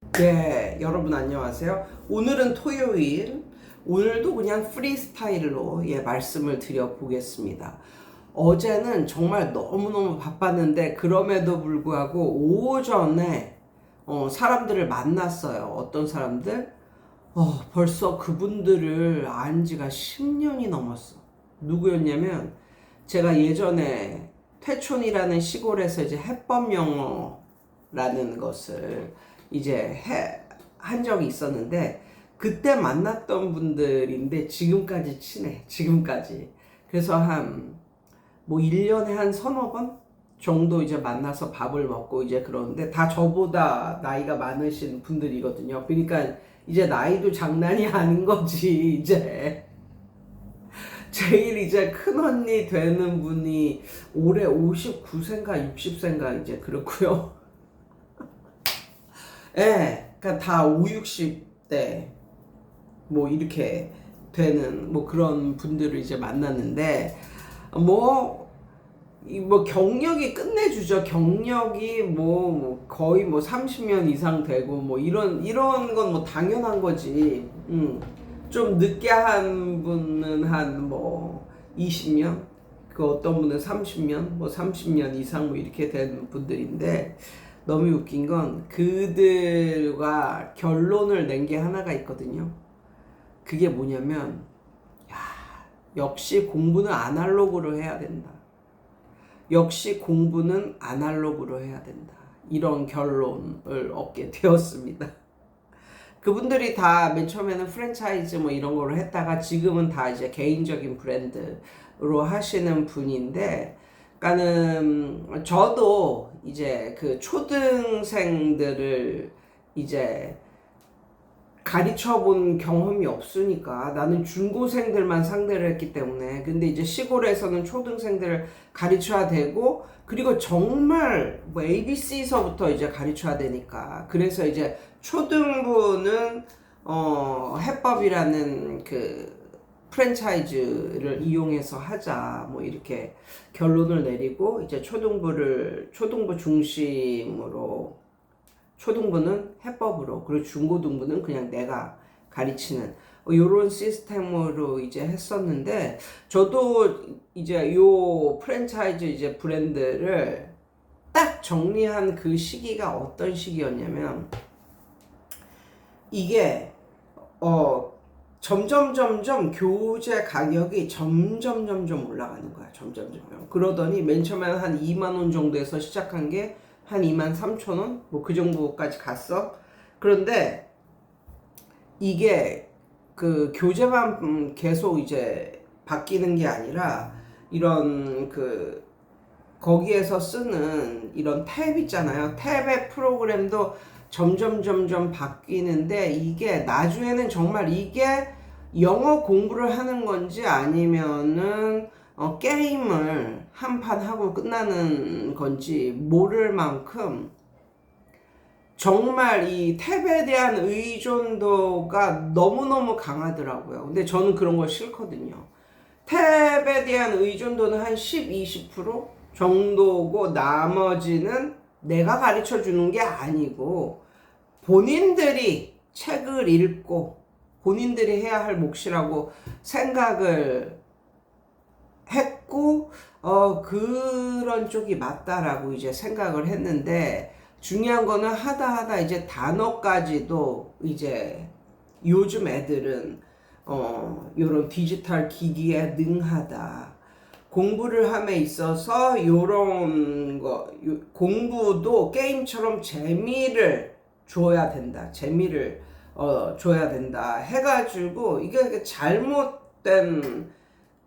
네, 여러분 안녕하세요. 오늘은 토요일, 오늘도 그냥 프리스타일로 말씀을 드려보겠습니다. 어제는 정말 너무너무 바빴는데 그럼에도 불구하고 오전에 사람들을 만났어요. 어떤 사람들? 벌써 그분들을 안 지가 10년이 넘었어. 누구였냐면 제가 예전에 퇴촌이라는 시골에서 이제 해법 영어라는 것을 한 적이 있었는데 그때 만났던 분들인데 지금까지 친해. 지금까지. 그래서 뭐 1년에 한 서너 번 정도 이제 만나서 밥을 먹고 이제 그러는데 다 저보다 나이가 많으신 분들이거든요. 그러니까 이제 나이도 장난이 아닌 거지. 이제 제일 이제 큰 언니 되는 분이 올해 59세인가 60세인가 이제 그렇고요. 예, 그러니까 다 5, 60대 뭐 이렇게 되는 뭐 그런 분들을 이제 만났는데 뭐 경력이 끝내주죠. 경력이 뭐 거의 뭐 30년 이상 되고 뭐 이런 건 뭐 당연한 거지. 좀 늦게 한 분은 한 뭐 20년, 그 어떤 분은 30년, 뭐 30년 이상 뭐 이렇게 된 분들인데 너무 웃긴 건 그들과 결론을 낸 게 하나가 있거든요. 그게 뭐냐면 역시 공부는 아날로그로 해야 된다. 역시 공부는 아날로그로 해야 된다. 이런 결론을 얻게 되었습니다. 그분들이 다 맨 처음에는 프랜차이즈 뭐 이런 거를 했다가 지금은 다 이제 개인적인 브랜드로 하시는 분인데, 그러니까는 저도 이제 그 초등생들을 이제 가르쳐 본 경험이 없으니까 나는 중고생들만 상대를 했기 때문에, 근데 이제 시골에서는 초등생들을 가르쳐야 되고 그리고 정말 뭐 ABC서부터 이제 가르쳐야 되니까, 그래서 이제 초등부는 해법이라는 그 프랜차이즈를 이용해서 하자 뭐 이렇게 결론을 내리고, 이제 초등부 중심으로 초등부는 해법으로, 그리고 중고등부는 그냥 내가 가르치는 요런 시스템으로 이제 했었는데, 저도 이제 요 프랜차이즈 이제 브랜드를 딱 정리한 그 시기가 어떤 시기였냐면, 이게 점점 교재 가격이 점점 올라가는 거야. 점점. 그러더니 맨 처음에는 한 2만 원 정도에서 시작한 게 한 2만 3천 원? 뭐 그 정도까지 갔어. 그런데 이게 그 교재만 계속 이제 바뀌는 게 아니라, 이런 그 거기에서 쓰는 이런 탭 있잖아요. 탭의 프로그램도 점점 바뀌는데, 이게 나중에는 정말 이게 영어 공부를 하는 건지 아니면은 게임을 한 판 하고 끝나는 건지 모를 만큼 정말 이 탭에 대한 의존도가 너무너무 강하더라고요. 근데 저는 그런 거 싫거든요. 탭에 대한 의존도는 한 10, 20% 정도고, 나머지는 내가 가르쳐 주는 게 아니고 본인들이 책을 읽고 본인들이 해야 할 몫이라고 생각을 했고, 그런 쪽이 맞다라고 이제 생각을 했는데, 중요한 거는 하다 이제 단어까지도 이제 요즘 애들은 요런 디지털 기기에 능하다. 공부를 함에 있어서 요런 거, 공부도 게임처럼 재미를 줘야 된다. 재미를 줘야 된다. 해가지고 이게 잘못된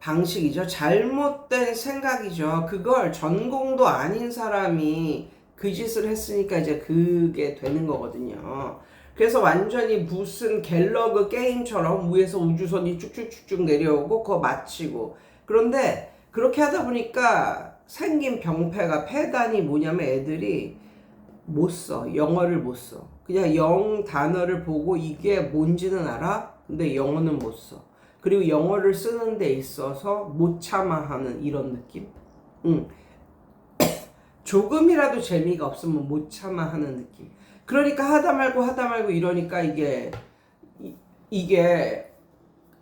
방식이죠. 잘못된 생각이죠. 그걸 전공도 아닌 사람이 그 짓을 했으니까 이제 그게 되는 거거든요. 그래서 완전히 무슨 갤러그 게임처럼 위에서 우주선이 쭉쭉쭉쭉 내려오고 그거 마치고, 그런데 그렇게 하다 보니까 생긴 병폐가, 폐단이 뭐냐면 애들이 못 써. 영어를 못 써. 그냥 영 단어를 보고 이게 뭔지는 알아? 근데 영어는 못 써. 그리고 영어를 쓰는 데 있어서 못 참아하는 이런 느낌? 조금이라도 재미가 없으면 못 참아하는 느낌. 그러니까 하다 말고 이러니까 이게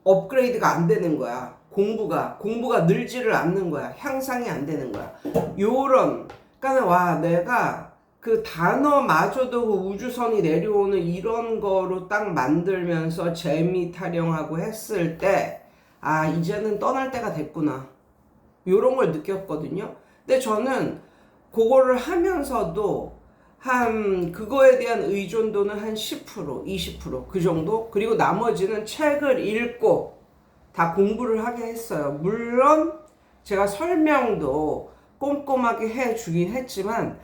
업그레이드가 안 되는 거야. 공부가 늘지를 않는 거야. 향상이 안 되는 거야. 그러니까 와, 내가 그 단어마저도 그 우주선이 내려오는 이런 거로 딱 만들면서 재미 타령하고 했을 때, 아, 이제는 떠날 때가 됐구나. 요런 걸 느꼈거든요. 근데 저는 그거를 하면서도 그거에 대한 의존도는 한 10%, 20%, 그 정도? 그리고 나머지는 책을 읽고 다 공부를 하게 했어요. 물론 제가 설명도 꼼꼼하게 해주긴 했지만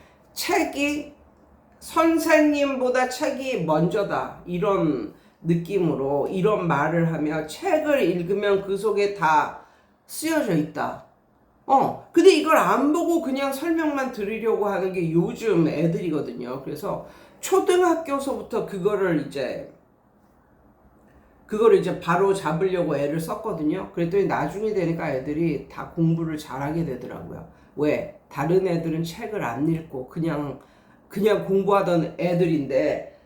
선생님보다 책이 먼저다. 이런 느낌으로 이런 말을 하며 책을 읽으면 그 속에 다 쓰여져 있다. 근데 이걸 안 보고 그냥 설명만 들으려고 하는 게 요즘 애들이거든요. 그래서 초등학교서부터 그거를 이제 바로 잡으려고 애를 썼거든요. 그랬더니 나중에 되니까 애들이 다 공부를 잘하게 되더라고요. 왜? 다른 애들은 책을 안 읽고 그냥 공부하던 애들인데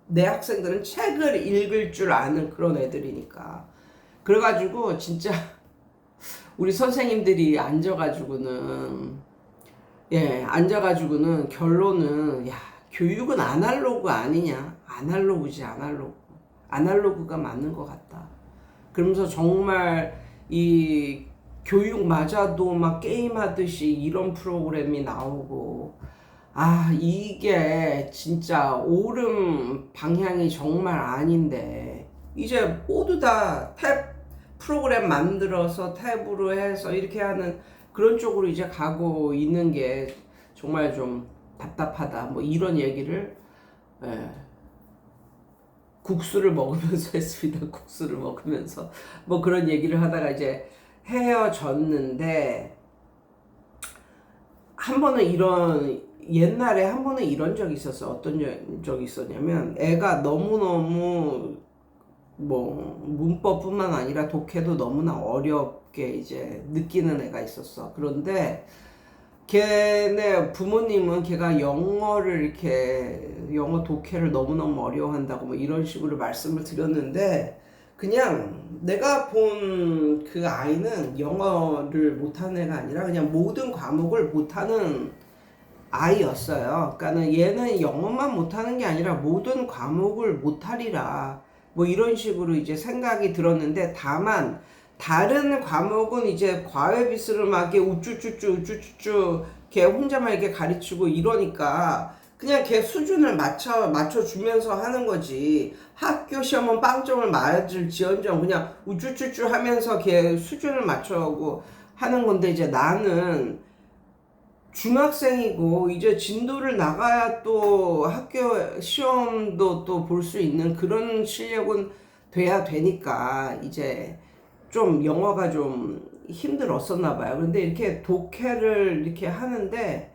내 학생들은 책을 읽을 줄 아는 그런 애들이니까. 그래가지고 진짜 우리 선생님들이 앉아가지고는 결론은 야, 교육은 아날로그 아니냐? 아날로그지, 아날로그. 아날로그가 맞는 것 같다. 그러면서 정말 이 교육마저도 막 게임하듯이 이런 프로그램이 나오고, 아, 이게 진짜 옳은 방향이 정말 아닌데, 이제 모두 다 탭 프로그램 만들어서 탭으로 해서 이렇게 하는 그런 쪽으로 이제 가고 있는 게 정말 좀 답답하다. 뭐 이런 얘기를, 예, 국수를 먹으면서 했습니다. 국수를 먹으면서. 뭐 그런 얘기를 하다가 이제 헤어졌는데, 옛날에 한 번은 이런 적이 있었어. 어떤 적이 있었냐면, 애가 너무너무 뭐 문법뿐만 아니라 독해도 너무나 어렵게 이제 느끼는 애가 있었어. 그런데 걔네 부모님은 걔가 영어 독해를 너무너무 어려워한다고 뭐 이런 식으로 말씀을 드렸는데, 그냥 내가 본 그 아이는 영어를 못하는 애가 아니라 그냥 모든 과목을 못하는 아이였어요. 그러니까는 얘는 영어만 못하는 게 아니라 모든 과목을 못하리라. 뭐 이런 식으로 이제 생각이 들었는데, 다만 다른 과목은 이제 과외비스름하게 우쭈쭈쭈 걔 혼자만 이렇게 가르치고 이러니까 그냥 걔 수준을 맞춰주면서 하는 거지. 학교 시험은 빵점을 맞을지언정 그냥 우쭈쭈쭈 하면서 걔 수준을 맞춰고 하는 건데, 이제 나는 중학생이고 이제 진도를 나가야 또 학교 시험도 또 볼 수 있는 그런 실력은 돼야 되니까 이제 좀 영어가 좀 힘들었었나 봐요. 근데 이렇게 독해를 이렇게 하는데,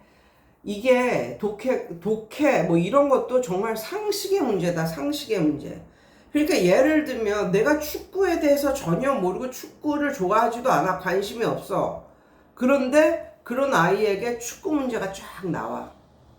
이게 독해 뭐 이런 것도 정말 상식의 문제다. 상식의 문제. 그러니까 예를 들면 내가 축구에 대해서 전혀 모르고 축구를 좋아하지도 않아. 관심이 없어. 그런데 그런 아이에게 축구 문제가 쫙 나와.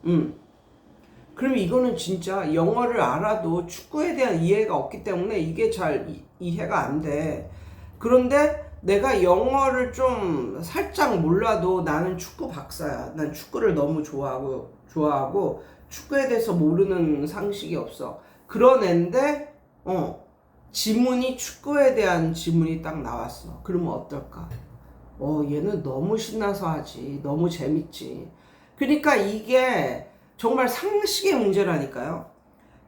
그럼 이거는 진짜 영어를 알아도 축구에 대한 이해가 없기 때문에 이게 잘 이해가 안 돼. 그런데 내가 영어를 좀 살짝 몰라도 나는 축구 박사야. 난 축구를 너무 좋아하고 축구에 대해서 모르는 상식이 없어. 그런 앤데 축구에 대한 지문이 딱 나왔어. 그러면 어떨까? 얘는 너무 신나서 하지. 너무 재밌지. 그러니까 이게 정말 상식의 문제라니까요.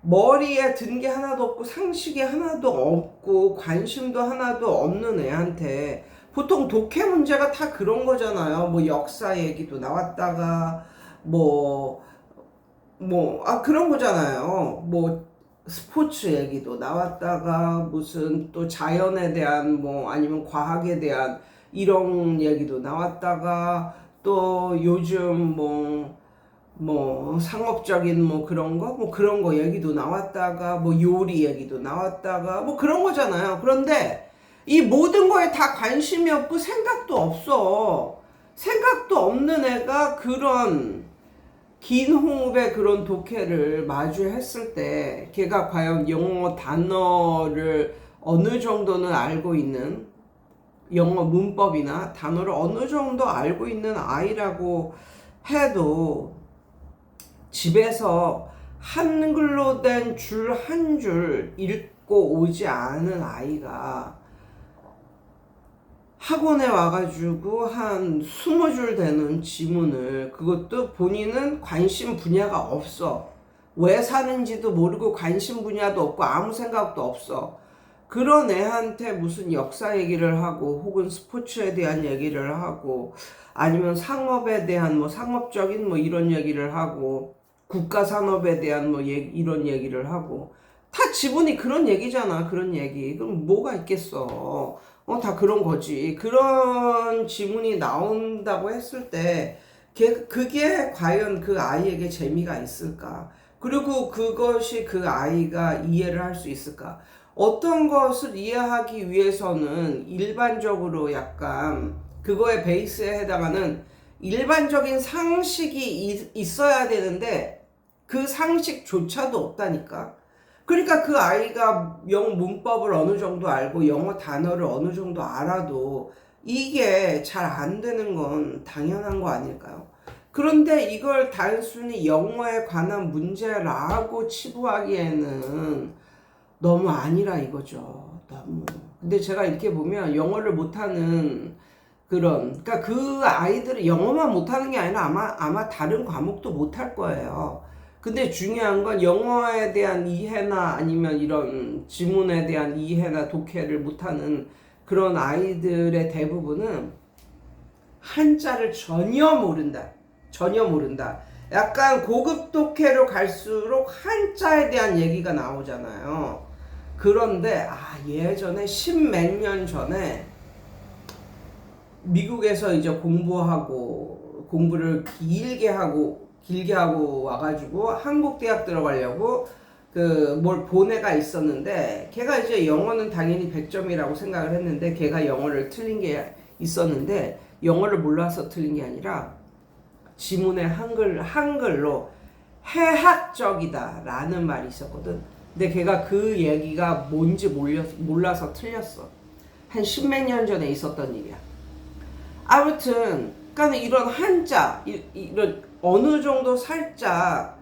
머리에 든 게 하나도 없고 상식이 하나도 없고 관심도 하나도 없는 애한테, 보통 독해 문제가 다 그런 거잖아요. 뭐 역사 얘기도 나왔다가 그런 거잖아요. 뭐 스포츠 얘기도 나왔다가 무슨 또 자연에 대한 아니면 과학에 대한 이런 얘기도 나왔다가, 또 요즘 상업적인 그런 거 얘기도 나왔다가, 요리 얘기도 나왔다가, 그런 거잖아요. 그런데 이 모든 거에 다 관심이 없고 생각도 없어. 생각도 없는 애가 그런 긴 호흡의 그런 독해를 마주했을 때 걔가 과연 영어 단어를 어느 정도는 알고 있는, 영어 문법이나 단어를 어느 정도 알고 있는 아이라고 해도 집에서 한글로 된 줄 한 줄 읽고 오지 않은 아이가 학원에 와가지고 한 20줄 되는 지문을, 그것도 본인은 관심 분야가 없어. 왜 사는지도 모르고 관심 분야도 없고 아무 생각도 없어. 그런 애한테 무슨 역사 얘기를 하고 혹은 스포츠에 대한 얘기를 하고 아니면 상업에 대한 뭐 상업적인 뭐 이런 얘기를 하고 국가 산업에 대한 뭐 이런 얘기를 하고 다 지분이 그런 얘기잖아. 그런 얘기. 그럼 뭐가 있겠어. 다 그런 거지. 그런 지문이 나온다고 했을 때 그게 과연 그 아이에게 재미가 있을까? 그리고 그것이 그 아이가 이해를 할 수 있을까? 어떤 것을 이해하기 위해서는 일반적으로 약간 그거의 베이스에 해당하는 일반적인 상식이 있어야 되는데 그 상식조차도 없다니까. 그러니까 그 아이가 영어 문법을 어느 정도 알고 영어 단어를 어느 정도 알아도 이게 잘 안 되는 건 당연한 거 아닐까요? 그런데 이걸 단순히 영어에 관한 문제라고 치부하기에는 너무 아니라 이거죠. 너무. 근데 제가 이렇게 보면 영어를 못하는 그러니까 그 아이들은 영어만 못하는 게 아니라 아마 다른 과목도 못할 거예요. 근데 중요한 건 영어에 대한 이해나 아니면 이런 지문에 대한 이해나 독해를 못하는 그런 아이들의 대부분은 한자를 전혀 모른다. 전혀 모른다. 약간 고급 독해로 갈수록 한자에 대한 얘기가 나오잖아요. 그런데 예전에 십몇 년 전에 미국에서 이제 공부를 길게 하고 와가지고 한국 대학 들어가려고 뭘 본 애가 있었는데, 걔가 이제 영어는 당연히 100점이라고 생각을 했는데 걔가 영어를 틀린 게 있었는데, 영어를 몰라서 틀린 게 아니라 지문에 한글로 해학적이다 라는 말이 있었거든. 근데 걔가 그 얘기가 뭔지 몰라서 틀렸어. 한 십몇 년 전에 있었던 일이야. 아무튼 그러니까 이런 한자 이런 어느 정도 살짝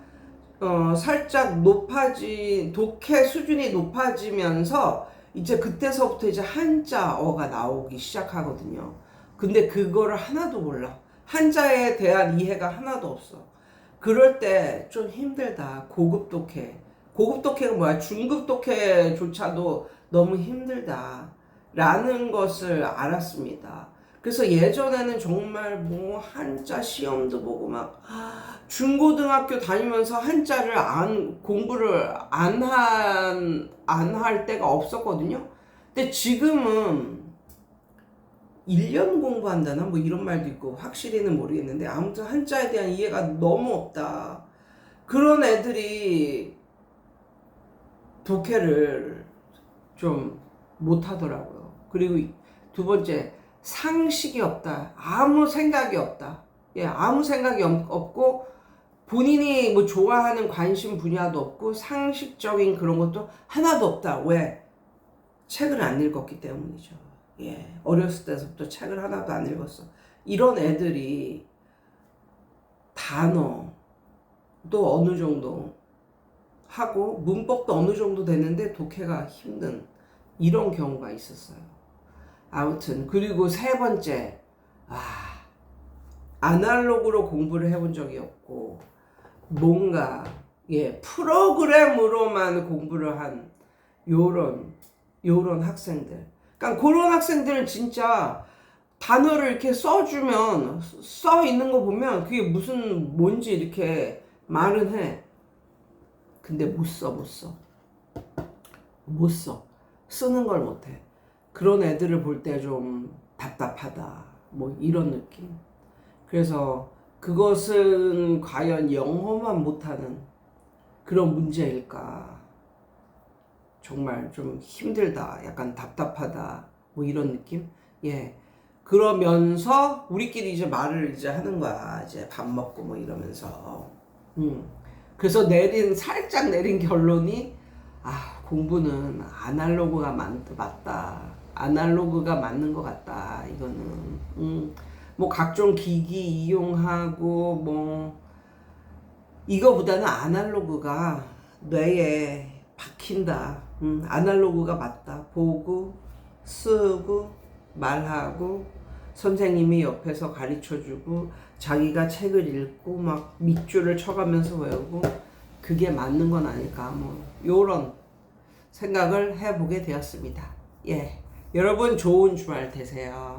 독해 수준이 높아지면서 이제 그때서부터 이제 한자어가 나오기 시작하거든요. 근데 그거를 하나도 몰라. 한자에 대한 이해가 하나도 없어. 그럴 때 좀 힘들다. 고급 독해. 고급 독해가 뭐야? 중급 독해조차도 너무 힘들다. 라는 것을 알았습니다. 그래서 예전에는 정말 뭐 한자 시험도 보고 막 중고등학교 다니면서 한자를 공부를 안 할 때가 없었거든요. 근데 지금은 1년 공부한다나 뭐 이런 말도 있고 확실히는 모르겠는데 아무튼 한자에 대한 이해가 너무 없다. 그런 애들이 독해를 좀 못하더라고요. 그리고 두 번째, 상식이 없다. 아무 생각이 없다. 아무 생각이 없고 본인이 뭐 좋아하는 관심 분야도 없고 상식적인 그런 것도 하나도 없다. 왜? 책을 안 읽었기 때문이죠. 어렸을 때부터 책을 하나도 안 읽었어. 이런 애들이 단어도 어느 정도 하고 문법도 어느 정도 되는데 독해가 힘든 이런 경우가 있었어요. 아무튼 그리고 세 번째, 아날로그로 공부를 해본 적이 없고 뭔가 프로그램으로만 공부를 한 요런 학생들. 그러니까 그런 학생들은 진짜 단어를 이렇게 써주면 써 있는 거 보면 그게 뭔지 이렇게 말은 해. 근데 못 써. 쓰는 걸 못해. 그런 애들을 볼 때 좀 답답하다. 뭐 이런 느낌. 그래서 그것은 과연 영어만 못하는 그런 문제일까? 정말 좀 힘들다. 약간 답답하다. 뭐 이런 느낌? 그러면서 우리끼리 이제 말을 이제 하는 거야. 이제 밥 먹고 뭐 이러면서. 그래서 살짝 내린 결론이, 공부는 아날로그가 맞다. 아날로그가 맞는 것 같다. 이거는. 뭐 각종 기기 이용하고, 이거보다는 아날로그가 뇌에 박힌다. 아날로그가 맞다. 보고, 쓰고, 말하고, 선생님이 옆에서 가르쳐주고, 자기가 책을 읽고, 막 밑줄을 쳐가면서 외우고, 그게 맞는 건 아닐까. 요런 생각을 해보게 되었습니다. 예. 여러분 좋은 주말 되세요.